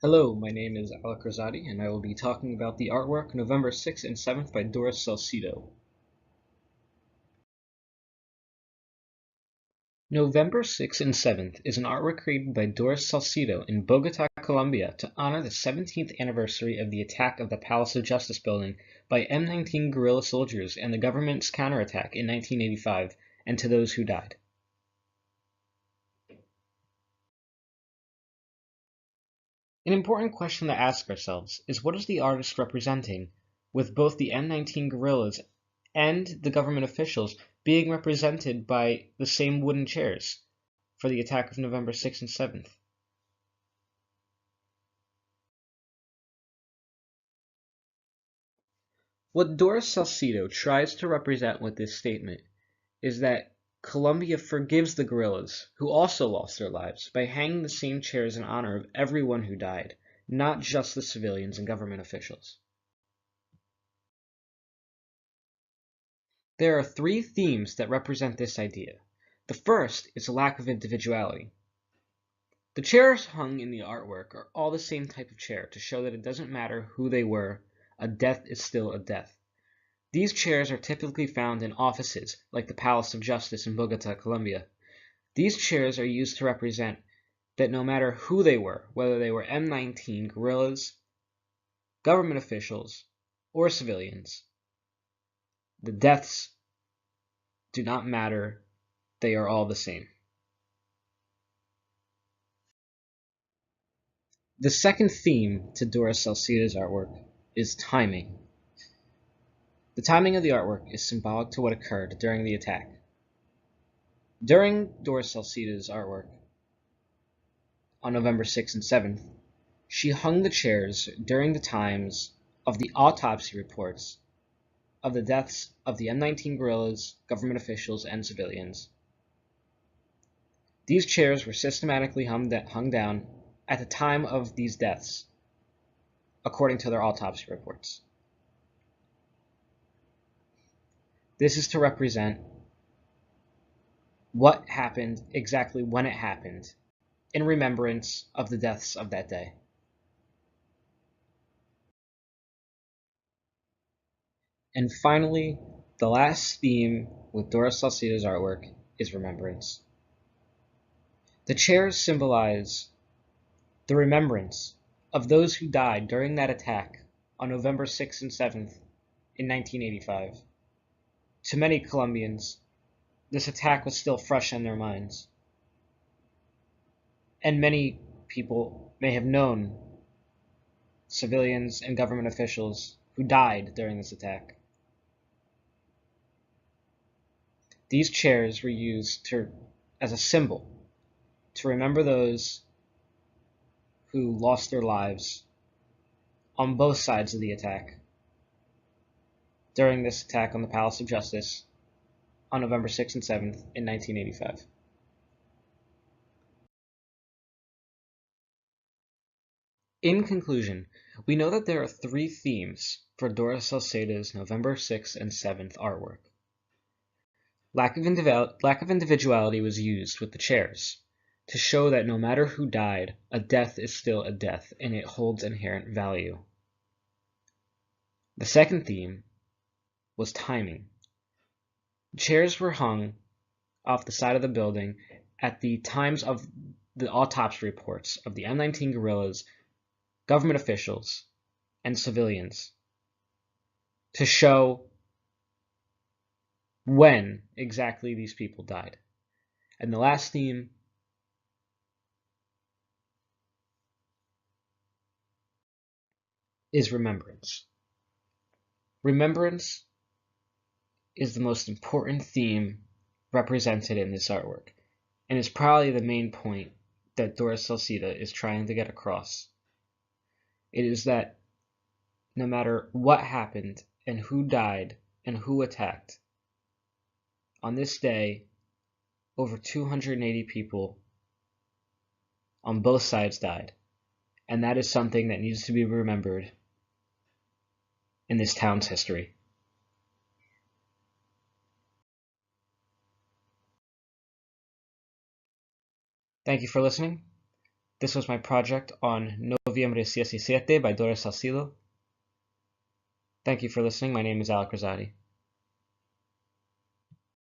Hello, my name is Alec Rosati, and I will be talking about the artwork November 6th and 7th by Doris Salcedo. November 6th and 7th is an artwork created by Doris Salcedo in Bogota, Colombia to honor the 17th anniversary of the attack of the Palace of Justice building by M19 guerrilla soldiers and the government's counterattack in 1985, and to those who died. An important question to ask ourselves is, what is the artist representing, with both the M19 guerrillas and the government officials being represented by the same wooden chairs for the attack of November 6th and 7th? What Doris Salcedo tries to represent with this statement is that Colombia forgives the guerrillas, who also lost their lives, by hanging the same chairs in honor of everyone who died, not just the civilians and government officials. There are three themes that represent this idea. The first is a lack of individuality. The chairs hung in the artwork are all the same type of chair to show that it doesn't matter who they were, a death is still a death. These chairs are typically found in offices like the Palace of Justice in Bogota, Colombia. These chairs are used to represent that no matter who they were, whether they were M19 guerrillas, government officials, or civilians, the deaths do not matter, they are all the same. The second theme to Doris Salcedo's artwork is timing. The timing of the artwork is symbolic to what occurred during the attack. During Doris Salcedo's artwork, on November 6th and 7th, she hung the chairs during the times of the autopsy reports of the deaths of the M19 guerrillas, government officials, and civilians. These chairs were systematically hung down at the time of these deaths, according to their autopsy reports. This is to represent what happened exactly when it happened, in remembrance of the deaths of that day. And finally, the last theme with Doris Salcedo's artwork is remembrance. The chairs symbolize the remembrance of those who died during that attack on November 6th and 7th in 1985. To many Colombians, this attack was still fresh in their minds, and many people may have known civilians and government officials who died during this attack. These chairs were used as a symbol to remember those who lost their lives on both sides of the attack during this attack on the Palace of Justice on November 6th and 7th in 1985. In conclusion, we know that there are three themes for Doris Salcedo's November 6th and 7th artwork. Lack of individuality was used with the chairs to show that no matter who died, a death is still a death, and it holds inherent value. The second theme was timing. The chairs were hung off the side of the building at the times of the autopsy reports of the M19 guerrillas, government officials, and civilians to show when exactly these people died. And the last theme is remembrance. Remembrance is the most important theme represented in this artwork, and is probably the main point that Doris Salcedo is trying to get across. It is that no matter what happened and who died and who attacked, on this day, over 280 people on both sides died, and that is something that needs to be remembered in this town's history. Thank you for listening. This was my project on Noviembre 17 by Doris Salcedo. Thank you for listening. My name is Alec Rosati.